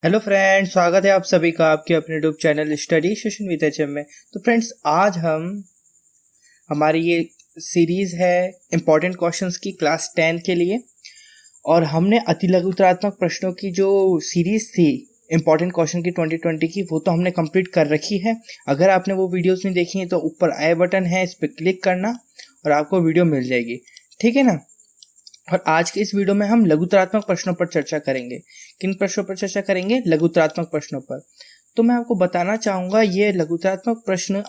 Hello friends, स्वागत है आप सभी का आपके अपने YouTube channel study session with HM में। तो फ्रेंड्स, आज हमारी ये सीरीज है इम्पोर्टेंट क्वेश्चंस की क्लास 10 के लिए। और हमने अति लघुतरात्मक प्रश्नों की जो सीरीज थी इम्पोर्टेंट क्वेश्चन की 2020 की, वो तो हमने कंप्लीट कर रखी है। अगर आपने वो वीडियोस नहीं देखी हैं तो ऊपर आई बटन है, इस पर क्लिक करना और आपको वीडियो मिल जाएगी, ठीक है ना। और आज के इस वीडियो में हम लघुतरात्मक प्रश्नों पर चर्चा करेंगे। किन प्रश्नों पर चर्चा करेंगे? लघुतरात्मक प्रश्नों पर। तो मैं आपको बताना चाहूंगा, ये लघुतरात्मक प्रश्न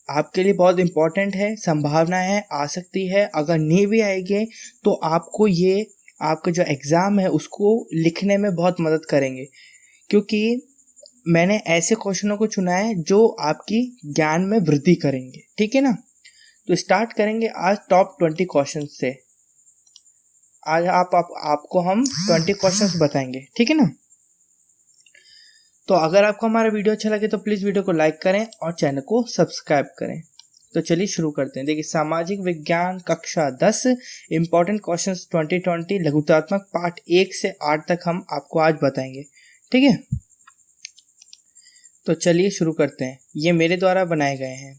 आपके लिए बहुत इंपॉर्टेंट है। संभावना है आ सकती है, अगर नहीं भी आएगी तो आपको ये आपका जो एग्जाम है उसको लिखने में बहुत मदद करेंगे, क्योंकि मैंने ऐसे क्वेश्चनों को चुना है जो आपकी ज्ञान में वृद्धि करेंगे, ठीक है ना। तो स्टार्ट करेंगे आज टॉप 20 क्वेश्चन से। आज आपको हम 20 क्वेश्चंस बताएंगे, ठीक है ना। तो अगर आपको हमारा वीडियो अच्छा लगे तो प्लीज वीडियो को लाइक करें और चैनल को सब्सक्राइब करें। तो चलिए शुरू करते हैं। देखिए, सामाजिक विज्ञान कक्षा 10 इंपॉर्टेंट क्वेश्चंस 2020 लघुतात्मक पार्ट 1 से 8 तक हम आपको आज बताएंगे, ठीक है। तो चलिए शुरू करते हैं। ये मेरे द्वारा बनाए गए हैं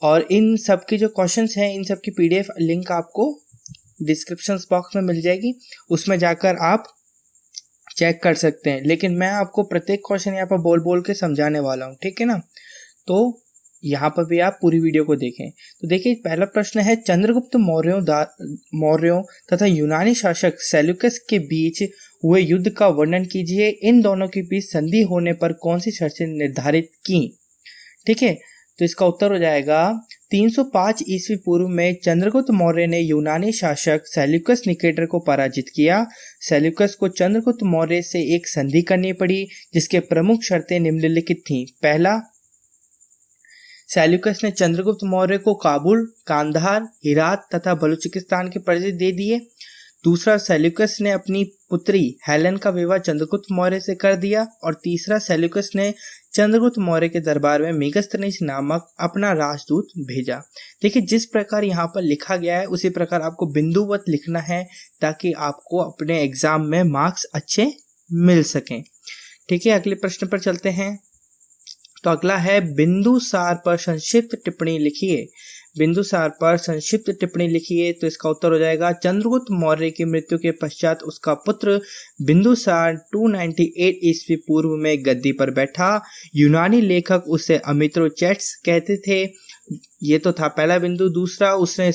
और इन सब के जो क्वेश्चंस हैं इन सब की पीडीएफ लिंक आपको डिस्क्रिप्शन बॉक्स में मिल जाएगी, उसमें जाकर आप चेक कर सकते हैं। लेकिन मैं आपको प्रत्येक क्वेश्चन यहाँ पर बोल बोल के समझाने वाला हूँ, ठीक है ना। तो यहाँ पर भी आप पूरी वीडियो को देखें। तो देखिए, पहला प्रश्न है, चंद्रगुप्त मौर्यों तथा यूनानी शासक सेल्यूकस के बीच हुए युद्ध का वर्णन कीजिए। इन दोनों के बीच संधि होने पर कौन सी शर्तें निर्धारित की? ठीक है, तो इसका उत्तर हो जाएगा 305 ईस्वी पूर्व में चंद्रगुप्त मौर्य ने यूनानी शासक सेल्यूकस निकेटर को पराजित किया। सेल्यूकस को चंद्रगुप्त मौर्य से एक संधि करनी पड़ी जिसके प्रमुख शर्तें निम्नलिखित थीं। पहला, सेल्यूकस ने चंद्रगुप्त मौर्य को काबुल, कांधार, हिरात तथा बलूचिस्तान के प्रदेश दे दिए। दूसरा, सेल्यूकस ने अपनी पुत्री हेलेन का विवाह चंद्रगुप्त मौर्य से कर दिया। और तीसरा, सेल्यूकस ने चंद्रगुप्त मौर्य के दरबार में मेगास्थनीज नामक अपना राजदूत भेजा। देखिए, जिस प्रकार यहाँ पर लिखा गया है उसी प्रकार आपको बिंदुवत लिखना है ताकि आपको अपने एग्जाम में मार्क्स अच्छे मिल सकें, ठीक है। अगले प्रश्न पर चलते हैं। तो अगला है, बिंदुसार पर संक्षिप्त टिप्पणी लिखिए। बिंदुसार पर संक्षिप्त टिप्पणी लिखिए। तो इसका उत्तर हो जाएगा, चंद्रगुप्त मौर्य की मृत्यु के पश्चात उसका पुत्र बिंदुसार 298 ईस्वी पूर्व में गद्दी पर बैठा। यूनानी लेखक उसे अमित्रोचेट्स कहते थे। ये तो था पहला बिंदु। दूसरा, उसने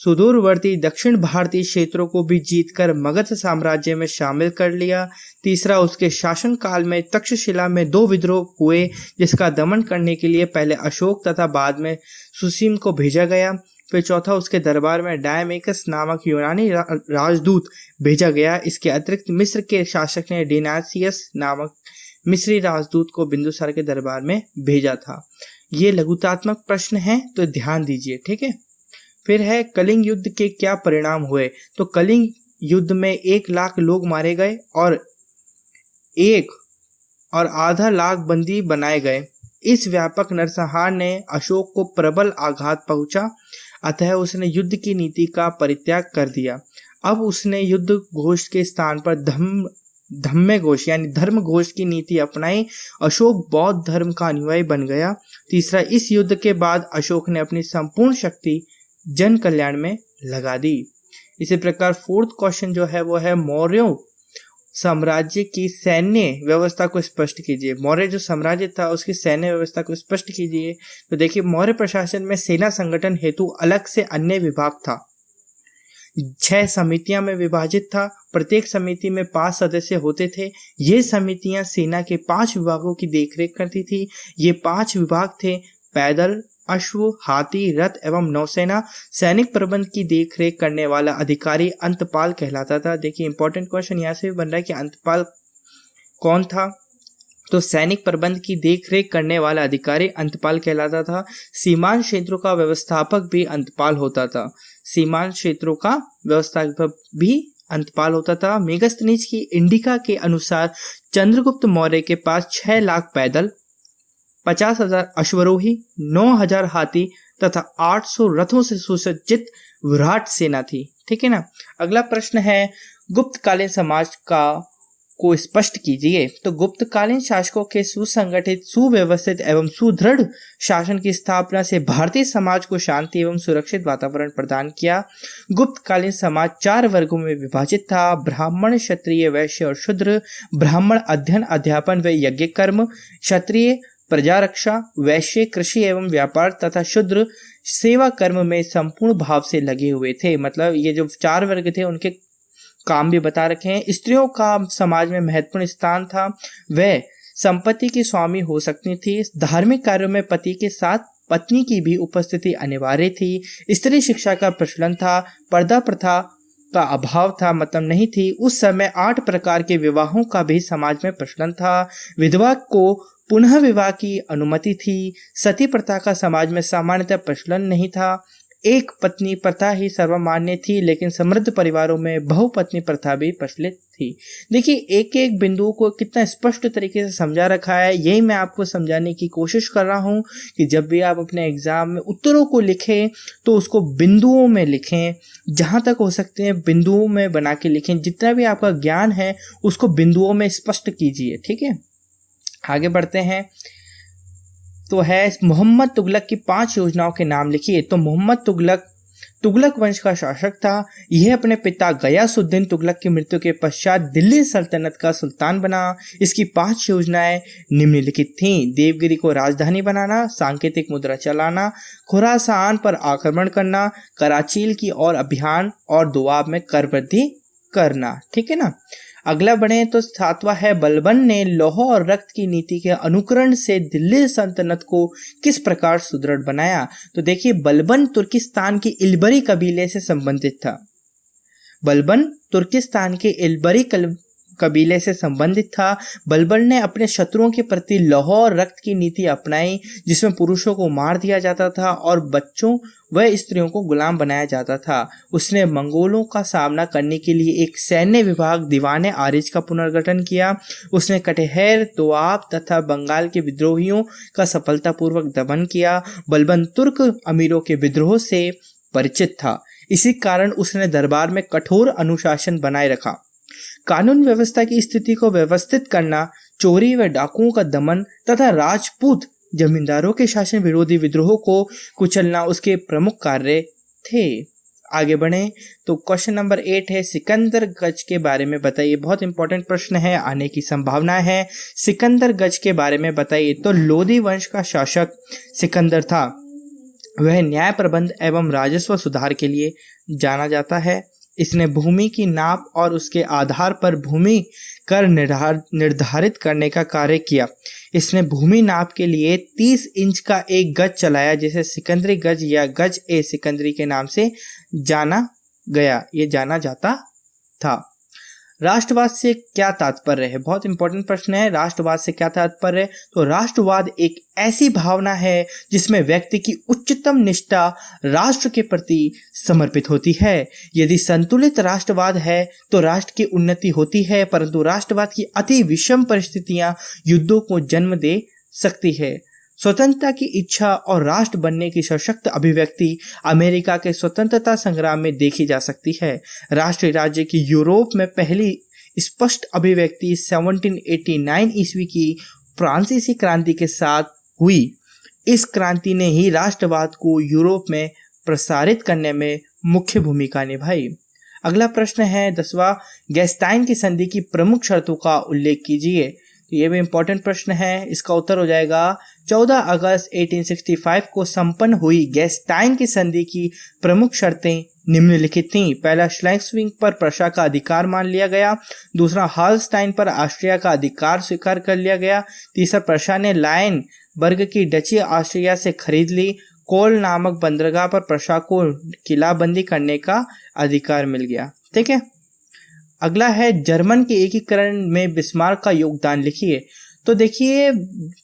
सुदूरवर्ती दक्षिण भारतीय क्षेत्रों को भी जीतकर मगध साम्राज्य में शामिल कर लिया। तीसरा, उसके शासनकाल में तक्षशिला में 2 विद्रोह हुए जिसका दमन करने के लिए पहले अशोक तथा बाद में सुसीम को भेजा गया। फिर चौथा, उसके दरबार में डायमेकस नामक यूनानी राजदूत भेजा गया। इसके अतिरिक्त मिस्र के शासक ने डिनासियस नामक मिस्री राजदूत को बिंदुसार के दरबार में भेजा था। ये लघुतात्मक प्रश्न है, तो ध्यान दीजिए, ठीक है। फिर है, कलिंग युद्ध के क्या परिणाम हुए? तो कलिंग युद्ध में 1 लाख लोग मारे गए और 1.5 लाख बंदी बनाए गए। इस व्यापक नरसंहार ने अशोक को प्रबल आघात पहुंचा, अतः उसने युद्ध की नीति का परित्याग कर दिया। अब उसने युद्ध घोष के स्थान पर धम्म घोष यानी धर्म घोष की नीति अपनाई। अशोक बौद्ध धर्म का अनुयायी बन गया। तीसरा, इस युद्ध के बाद अशोक ने अपनी संपूर्ण शक्ति जन कल्याण में लगा दी। इसी प्रकार फोर्थ क्वेश्चन जो है वो है, मौर्य साम्राज्य की सैन्य व्यवस्था को स्पष्ट कीजिए। मौर्य जो साम्राज्य था उसकी सैन्य व्यवस्था को स्पष्ट कीजिए। तो देखिए, मौर्य प्रशासन में सेना संगठन हेतु अलग से अन्य विभाग था। 6 समितियां में विभाजित था। प्रत्येक समिति में 5 सदस्य होते थे। ये समितियां सेना के 5 विभागों की देखरेख करती थी। ये 5 विभाग थे: पैदल, अश्व, हाथी, रथ एवं नौसेना। सैनिक प्रबंध की देखरेख करने वाला अधिकारी अंतपाल कहलाता था। देखिए, इंपॉर्टेंट क्वेश्चन यहाँ से भी बन रहा है कि अंतपाल कौन था। तो सैनिक प्रबंध की देखरेख करने वाला अधिकारी अंतपाल कहलाता था। सीमांत क्षेत्रों का व्यवस्थापक भी अंतपाल होता था। सीमांत क्षेत्रों का व्यवस्थापक भी अंतपाल होता था। मेगास्थनीज की इंडिका के अनुसार चंद्रगुप्त मौर्य के पास 6 लाख पैदल, 50,000 अश्वरोही, 9,000 हाथी तथा 800 रथों से सुसज्जित विराट सेना थी, ठीक है ना। अगला प्रश्न है, गुप्तकालीन समाज को स्पष्ट कीजिए। तो गुप्तकालीन शासकों के सुसंगठित, सुव्यवस्थित एवं सुदृढ़ शासन की स्थापना से भारतीय समाज को शांति एवं सुरक्षित वातावरण प्रदान किया। गुप्तकालीन समाज 4 वर्गों में विभाजित था: ब्राह्मण, क्षत्रिय, वैश्य और शूद्र। ब्राह्मण अध्ययन, अध्यापन व यज्ञ कर्म, क्षत्रिय प्रजा रक्षा, वैश्य कृषि एवं व्यापार तथा शूद्र सेवा कर्म में संपूर्ण भाव से लगे हुए थे। मतलब ये जो 4 वर्ग थे उनके काम भी बता रखे हैं। स्त्रियों का समाज में महत्वपूर्ण स्थान था, वह संपत्ति की स्वामी हो सकती थी। धार्मिक कार्यों में पति के साथ पत्नी की भी उपस्थिति अनिवार्य थी। स्त्री शिक्षा का प्रचलन था। पर्दा प्रथा का अभाव था, मतलब नहीं थी। उस समय 8 प्रकार के विवाहों का भी समाज में प्रचलन था। विधवा को पुनः विवाह की अनुमति थी। सती प्रथा का समाज में सामान्यतः प्रचलन नहीं था। एक पत्नी प्रथा ही सर्वमान्य थी, लेकिन समृद्ध परिवारों में बहुपत्नी प्रथा भी प्रचलित थी। देखिए, एक एक बिंदु को कितना स्पष्ट तरीके से समझा रखा है। यही मैं आपको समझाने की कोशिश कर रहा हूँ कि जब भी आप अपने एग्जाम में उत्तरों को लिखें तो उसको बिंदुओं में लिखें, जहाँ तक हो सकते हैं बिंदुओं में बना के लिखें। जितना भी आपका ज्ञान है उसको बिंदुओं में स्पष्ट कीजिए, ठीक है। आगे बढ़ते हैं। तो है मोहम्मद तुगलक की 5 योजनाओं के नाम लिखिए। तो मोहम्मद तुगलक वंश का शासक था। यह अपने पिता गयासुद्दीन तुगलक की मृत्यु के पश्चात दिल्ली सल्तनत का सुल्तान बना। इसकी 5 योजनाएं निम्नलिखित थीं: देवगिरी को राजधानी बनाना, सांकेतिक मुद्रा चलाना, खुरासान पर आक्रमण करना, कराचील की ओर अभियान और दोआब में कर वृद्धि करना। ठीक है ना। अगला बढ़े तो 7वां है, बलबन ने लौह और रक्त की नीति के अनुकरण से दिल्ली सल्तनत को किस प्रकार सुदृढ़ बनाया। तो देखिए, बलबन तुर्किस्तान के इल्बरी कबीले से संबंधित था। बलबन तुर्किस्तान के इल्बरी कबीले से संबंधित था। बलबन ने अपने शत्रुओं के प्रति लौह और रक्त की नीति अपनाई, जिसमें पुरुषों को मार दिया जाता था और बच्चों व स्त्रियों को गुलाम बनाया जाता था। उसने मंगोलों का सामना करने के लिए एक सैन्य विभाग दीवाने आरिज का पुनर्गठन किया। उसने कटिहार, दोआब तथा बंगाल के विद्रोहियों का सफलतापूर्वक दमन किया। बलबन तुर्क अमीरों के विद्रोह से परिचित था। इसी कारण उसने दरबार में कठोर अनुशासन बनाए रखा। कानून व्यवस्था की स्थिति को व्यवस्थित करना, चोरी व डाकुओं का दमन तथा राजपूत जमींदारों के शासन विरोधी विद्रोह को कुचलना उसके प्रमुख कार्य थे। आगे बढ़े तो क्वेश्चन नंबर 8 है, सिकंदर गज के बारे में बताइए। बहुत इंपॉर्टेंट प्रश्न है, आने की संभावना है। सिकंदर गज के बारे में बताइए। तो लोदी वंश का शासक सिकंदर था। वह न्याय प्रबंध एवं राजस्व सुधार के लिए जाना जाता है। इसने भूमि की नाप और उसके आधार पर भूमि कर निर्धारित करने का कार्य किया। इसने भूमि नाप के लिए 30 इंच का एक गज चलाया, जिसे सिकंदरी गज या गज ए सिकंदरी के नाम से जाना जाता था। राष्ट्रवाद से क्या तात्पर्य है? बहुत इंपॉर्टेंट प्रश्न है। राष्ट्रवाद से क्या तात्पर्य है? तो राष्ट्रवाद एक ऐसी भावना है जिसमें व्यक्ति की उच्चतम निष्ठा राष्ट्र के प्रति समर्पित होती है। यदि संतुलित राष्ट्रवाद है तो राष्ट्र की उन्नति होती है, परंतु राष्ट्रवाद की अति विषम परिस्थितियां युद्धों को जन्म दे सकती है। स्वतंत्रता की इच्छा और राष्ट्र बनने की सशक्त अभिव्यक्ति अमेरिका के स्वतंत्रता संग्राम में देखी जा सकती है। राष्ट्रीय राज्य की यूरोप में पहली स्पष्ट अभिव्यक्ति 1789 ईस्वी की फ्रांसीसी क्रांति के साथ हुई। इस क्रांति ने ही राष्ट्रवाद को यूरोप में प्रसारित करने में मुख्य भूमिका निभाई। अगला प्रश्न है 10वां, गैस्टाइन की संधि की प्रमुख शर्तों का उल्लेख कीजिए। ये भी इंपॉर्टेंट प्रश्न है। इसका उत्तर हो जाएगा 14 अगस्त 1865 को संपन्न हुई गैस्टाइन की संधि की प्रमुख शर्तें निम्नलिखित थीं। पहला, श्लेस्विग पर प्रशा का अधिकार मान लिया गया। दूसरा, हॉलस्टाइन पर ऑस्ट्रिया का अधिकार स्वीकार कर लिया गया। तीसरा, प्रशा ने लायन बर्ग की डची ऑस्ट्रिया से खरीद ली। कोल नामक बंदरगाह पर प्रशा को किलाबंदी करने का अधिकार मिल गया। ठीक है। अगला है, जर्मन के एकीकरण में बिस्मार्क का योगदान लिखिए। तो देखिए,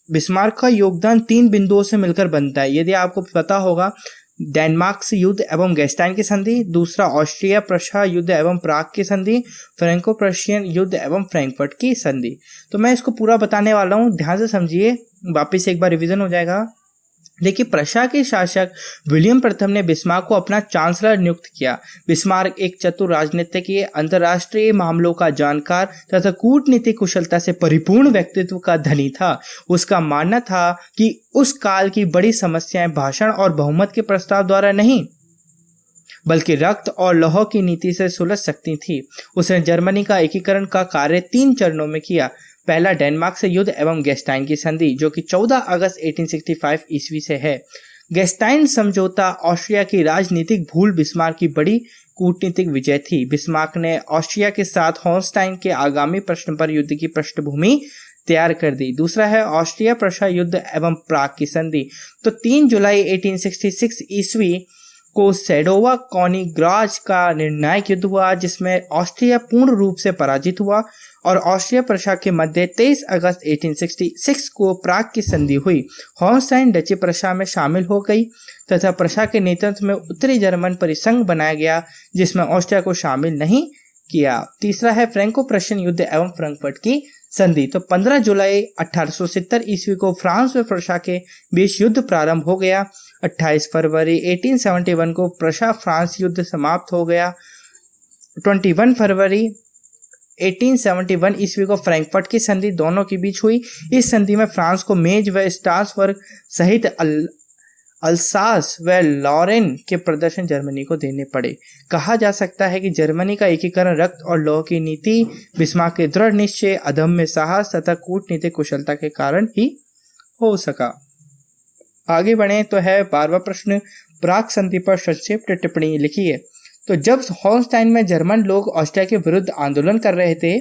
बिस्मार्क का योगदान 3 बिंदुओं से मिलकर बनता है। यदि आपको पता होगा, डेनमार्क से युद्ध एवं गैस्टाइन की संधि, दूसरा ऑस्ट्रिया प्रशा युद्ध एवं प्राग की संधि, फ्रैंको प्रशियन युद्ध एवं फ्रैंकफर्ट की संधि। तो मैं इसको पूरा बताने वाला हूँ, ध्यान से समझिए, वापिस एक बार रिवीजन हो जाएगा। लेकिन प्रशा के शासक विलियम प्रथम ने बिस्मार्क को अपना चांसलर नियुक्त किया। बिस्मार्क एक चतुर राजनीतिज्ञ, अंतर्राष्ट्रीय मामलों का जानकार तथा कूटनीतिक कुशलता से परिपूर्ण व्यक्तित्व का धनी था। उसका मानना था कि उस काल की बड़ी समस्याएं भाषण और बहुमत के प्रस्ताव द्वारा नहीं बल्कि रक्त और लौह की नीति से सुलझ सकती थी। उसने जर्मनी का एकीकरण का कार्य 3 चरणों में किया। पहला, डेनमार्क से युद्ध एवं गेस्टाइन की संधि, जो कि 14 अगस्त 1865 ईस्वी से है। गेस्टाइन समझौता ऑस्ट्रिया की राजनीतिक भूल बिस्मार्क की बड़ी कूटनीतिक विजय थी। बिस्मार्क ने ऑस्ट्रिया के साथ हॉन्स्टाइन के आगामी प्रश्न पर युद्ध की पृष्ठभूमि तैयार कर दी। दूसरा है ऑस्ट्रिया प्रशा युद्ध एवं प्राग की संधि। तो 3 जुलाई 1866 ईस्वी को सेडोवा कॉनिग्राज का निर्णायक युद्ध हुआ, जिसमें ऑस्ट्रिया पूर्ण रूप से पराजित हुआ और ऑस्ट्रिया प्रशा के मध्य 23 अगस्त 1866 को प्राग की संधि हुई। हॉन्स्टाइन डची प्रशा में शामिल हो गई तथा प्रशा के नेतृत्व में उत्तरी जर्मन परिसंघ बनाया गया, जिसमें ऑस्ट्रिया को शामिल नहीं किया। तीसरा है फ्रैंको प्रशियन युद्ध एवं फ्रैंकफर्ट की संधि। तो 15 जुलाई 1870 ईस्वी को फ्रांस व प्रशा के बीच युद्ध प्रारंभ हो गया। 28 फरवरी 1871 को प्रशा फ्रांस युद्ध समाप्त हो गया। 21 फरवरी 1871 ईस्वी को फ्रैंकफर्ट की संधि दोनों के बीच हुई। इस संधि में फ्रांस को मेज व स्ट्रासबर्ग सहित अल्सास व लॉरेन के प्रदर्शन जर्मनी को देने पड़े। कहा जा सकता है कि जर्मनी का एकीकरण रक्त और लौह की नीति, बिस्मार्क के दृढ़ निश्चय, अदम्य साहस तथा कूटनीतिक कुशलता के कारण ही हो सका। आगे बढ़े तो है 12वां प्रश्न, प्राग संधि पर संक्षिप्त टिप्पणी लिखिए। तो जब हॉन्स्टाइन में जर्मन लोग ऑस्ट्रिया के विरुद्ध आंदोलन कर रहे थे,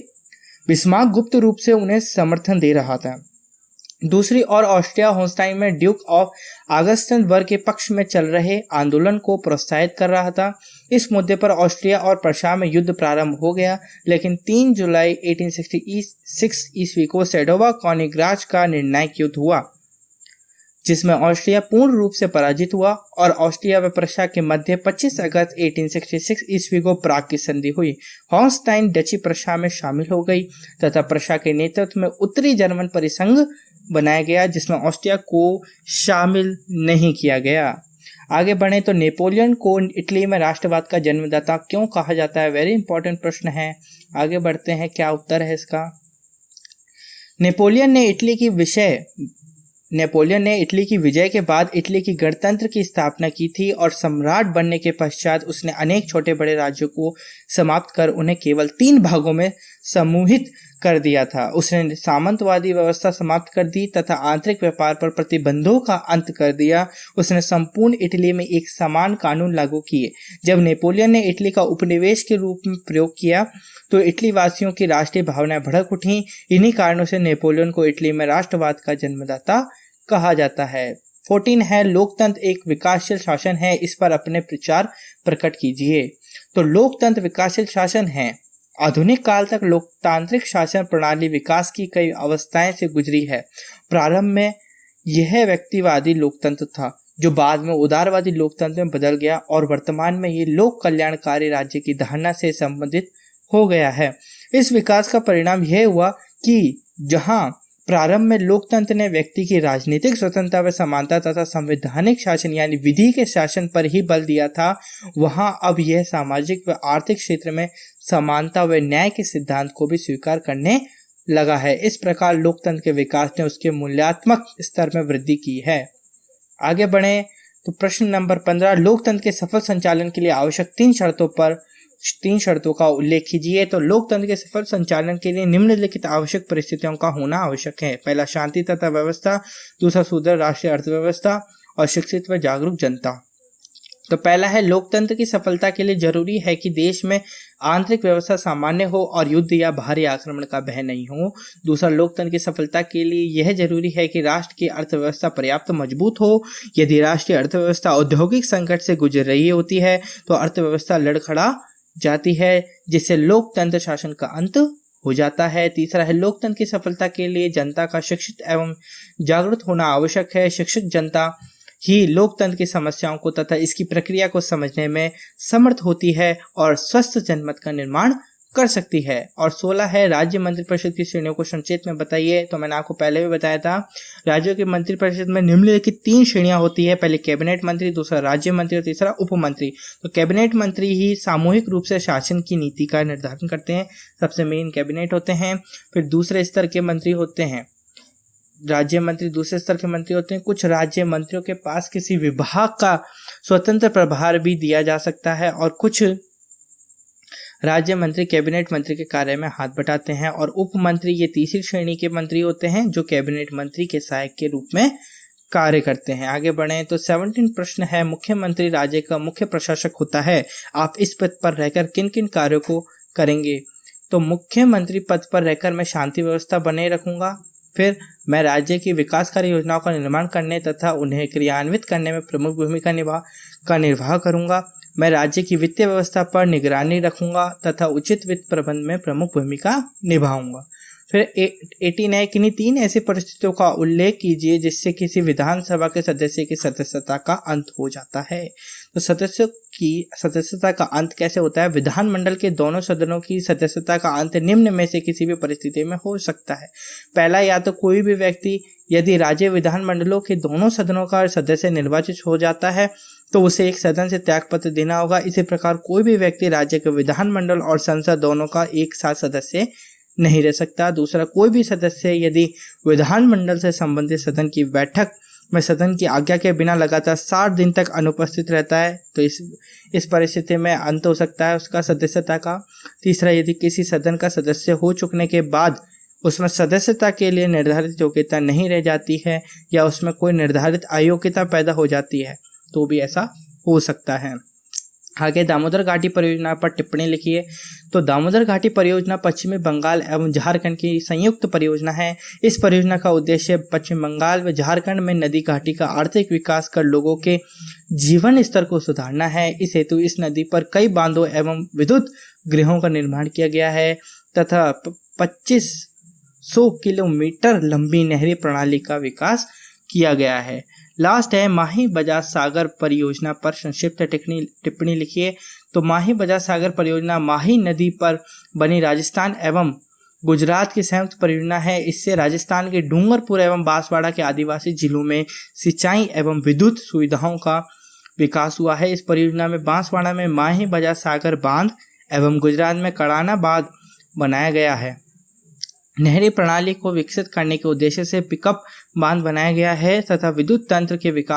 बिस्मार्क गुप्त रूप से उन्हें समर्थन दे रहा था। दूसरी ओर ऑस्ट्रिया हॉन्स्टाइन में ड्यूक ऑफ ऑगस्टनबर्ग के पक्ष में चल रहे आंदोलन को प्रोत्साहित कर रहा था। इस मुद्दे पर ऑस्ट्रिया और प्रशा में युद्ध प्रारंभ हो गया, लेकिन 3 जुलाई 1866 ईस्वी को सेडोवा कॉनिग्राज का निर्णायक युद्ध हुआ, जिसमें ऑस्ट्रिया पूर्ण रूप से पराजित हुआ और ऑस्ट्रिया व प्रशा के मध्य 25 अगस्त 1866 ईस्वी को प्राग की संधि हुई। हॉन्स्टाइन डची प्रशा में शामिल हो गई तथा प्रशा के नेतृत्व में उत्तरी जर्मन परिसंघ बनाया गया, जिसमें ऑस्ट्रिया को शामिल नहीं किया गया। आगे बढ़े तो नेपोलियन को इटली में राष्ट्रवाद का जन्मदाता क्यों कहा जाता है? वेरी इंपॉर्टेंट प्रश्न है। आगे बढ़ते हैं, क्या उत्तर है इसका। नेपोलियन ने इटली की विजय के बाद इटली की गणतंत्र की स्थापना की थी और सम्राट बनने के पश्चात उसने अनेक छोटे बड़े राज्यों को समाप्त कर उन्हें केवल 3 भागों में समूहित कर दिया था। उसने सामंतवादी व्यवस्था समाप्त कर दी तथा आंतरिक व्यापार पर प्रतिबंधों का अंत कर दिया। उसने संपूर्ण इटली में एक समान कानून लागू किए। जब नेपोलियन ने इटली का उपनिवेश के रूप में प्रयोग किया तो इटली वासियों की राष्ट्रीय भावनाएं भड़क उठी। इन्हीं कारणों से नेपोलियन को इटली में राष्ट्रवाद का जन्मदाता कहा जाता है। 14 है, लोकतंत्र एक विकासशील शासन है, इस पर अपने विचार प्रकट कीजिए। तो लोकतंत्र विकासशील शासन है। आधुनिक काल तक लोकतांत्रिक शासन प्रणाली विकास की कई अवस्थाएं से गुजरी है। प्रारंभ में यह व्यक्तिवादी लोकतंत्र था, जो बाद में उदारवादी लोकतंत्र में बदल गया और वर्तमान में ये लोक कल्याणकारी राज्य की धारणा से संबंधित हो गया है। इस विकास का परिणाम यह हुआ कि जहां प्रारंभ में लोकतंत्र ने व्यक्ति की राजनीतिक स्वतंत्रता व समानता तथा संवैधानिक शासन यानी विधि के शासन पर ही बल दिया था, वहां अब यह सामाजिक व आर्थिक क्षेत्र में समानता व न्याय के सिद्धांत को भी स्वीकार करने लगा है। इस प्रकार लोकतंत्र के विकास ने उसके मूल्यात्मक स्तर में वृद्धि की है। आगे बढ़े तो प्रश्न नंबर 15, लोकतंत्र के सफल संचालन के लिए आवश्यक 3 शर्तों का उल्लेख कीजिए। तो लोकतंत्र के सफल संचालन के लिए निम्नलिखित आवश्यक परिस्थितियों का होना आवश्यक है। पहला, शांति तथा व्यवस्था। दूसरा, सुदृढ़ राष्ट्रीय अर्थव्यवस्था और शिक्षित व जागरूक जनता। तो पहला है, लोकतंत्र की सफलता के लिए जरूरी है कि देश में आंतरिक व्यवस्था सामान्य हो और युद्ध या बाहरी आक्रमण का भय नहीं हो। दूसरा, लोकतंत्र की सफलता के लिए यह जरूरी है कि राष्ट्र की अर्थव्यवस्था पर्याप्त मजबूत हो। यदि राष्ट्रीय अर्थव्यवस्था औद्योगिक संकट से गुजर रही होती है तो अर्थव्यवस्था लड़खड़ा जाती है, जिससे लोकतंत्र शासन का अंत हो जाता है। तीसरा है, लोकतंत्र की सफलता के लिए जनता का शिक्षित एवं जागरूक होना आवश्यक है। शिक्षित जनता ही लोकतंत्र की समस्याओं को तथा इसकी प्रक्रिया को समझने में समर्थ होती है और स्वस्थ जनमत का निर्माण कर सकती है। और 16 है राज्य मंत्रिपरिषद की श्रेणियों को संक्षेप में बताइए। तो मैंने आपको पहले भी बताया था, राज्यों की मंत्रिपरिषद में निम्नलिखित 3 श्रेणियां होती है। पहले कैबिनेट मंत्री, दूसरा राज्य मंत्री और तीसरा उप मंत्री। तो कैबिनेट मंत्री ही सामूहिक रूप से शासन की नीति का निर्धारण करते हैं, सबसे मेन कैबिनेट होते हैं। फिर दूसरे स्तर के मंत्री होते हैं राज्य मंत्री, दूसरे स्तर के मंत्री होते हैं। कुछ राज्य मंत्रियों के पास किसी विभाग का स्वतंत्र प्रभार भी दिया जा सकता है और कुछ राज्य मंत्री कैबिनेट मंत्री के कार्य में हाथ बटाते हैं। और उप मंत्री ये तीसरी श्रेणी के मंत्री होते हैं जो कैबिनेट मंत्री के सहायक के रूप में कार्य करते हैं। आगे बढ़े तो 17 प्रश्न है, मुख्यमंत्री राज्य का मुख्य प्रशासक होता है, आप इस पद पर रहकर किन किन कार्यों को करेंगे? तो मुख्यमंत्री पद पर रहकर मैं शांति व्यवस्था बनाए रखूंगा। फिर मैं राज्य की विकासकारी योजनाओं का निर्माण करने तथा उन्हें क्रियान्वित करने में प्रमुख भूमिका निर्वाह करूंगा। मैं राज्य की वित्तीय व्यवस्था पर निगरानी रखूंगा तथा उचित वित्त प्रबंधन में प्रमुख भूमिका निभाऊंगा। फिर 18 है, किन्हीं 3 ऐसी परिस्थितियों का उल्लेख कीजिए जिससे किसी विधानसभा के सदस्य की सदस्यता का अंत हो जाता है। तो सदस्यों की सदस्यता का अंत कैसे होता है? विधानमंडल के दोनों सदनों की सदस्यता का अंत निम्न में से किसी भी परिस्थिति में हो सकता है। पहला, या तो कोई भी व्यक्ति यदि राज्य विधानमंडलों के दोनों सदनों का सदस्य निर्वाचित हो जाता है तो उसे एक सदन से त्यागपत्र देना होगा। इसी प्रकार कोई भी व्यक्ति राज्य के विधानमंडल और संसद दोनों का एक साथ सदस्य नहीं रह सकता। दूसरा, कोई भी सदस्य यदि विधानमंडल से संबंधित सदन की बैठक में सदन की आज्ञा के बिना लगातार 60 दिन तक अनुपस्थित रहता है तो इस परिस्थिति में अंत हो सकता है उसका सदस्यता का। तीसरा, यदि किसी सदन का सदस्य हो चुकने के बाद उसमें सदस्यता के लिए निर्धारित योग्यता नहीं रह जाती है या उसमें कोई निर्धारित अयोग्यता पैदा हो जाती है तो भी ऐसा हो सकता है। आगे दामोदर घाटी परियोजना पर टिप्पणी लिखिए। तो दामोदर घाटी परियोजना पश्चिमी बंगाल एवं झारखंड की संयुक्त परियोजना है। इस परियोजना का उद्देश्य पश्चिम बंगाल व झारखंड में नदी घाटी का आर्थिक विकास कर लोगों के जीवन स्तर को सुधारना है। इस हेतु इस नदी पर कई बांधों एवं विद्युत गृहों का निर्माण किया गया है तथा 2500 किलोमीटर लंबी नहरी प्रणाली का विकास किया गया है। लास्ट है, माही बजाज सागर परियोजना पर संक्षिप्त टिप्पणी लिखिए। तो माही बजाज सागर परियोजना माही नदी पर बनी राजस्थान एवं गुजरात की संयुक्त परियोजना है। इससे राजस्थान के डूंगरपुर एवं बांसवाड़ा के आदिवासी जिलों में सिंचाई एवं विद्युत सुविधाओं का विकास हुआ है। इस परियोजना में बांसवाड़ा में माही बजाज सागर बांध एवं गुजरात में कड़ाना बांध बनाया गया है। नहरी प्रणाली को विकसित करने के उद्देश्य से पिकअप बांध बनाया गया है तथा विद्युत तंत्र के विकास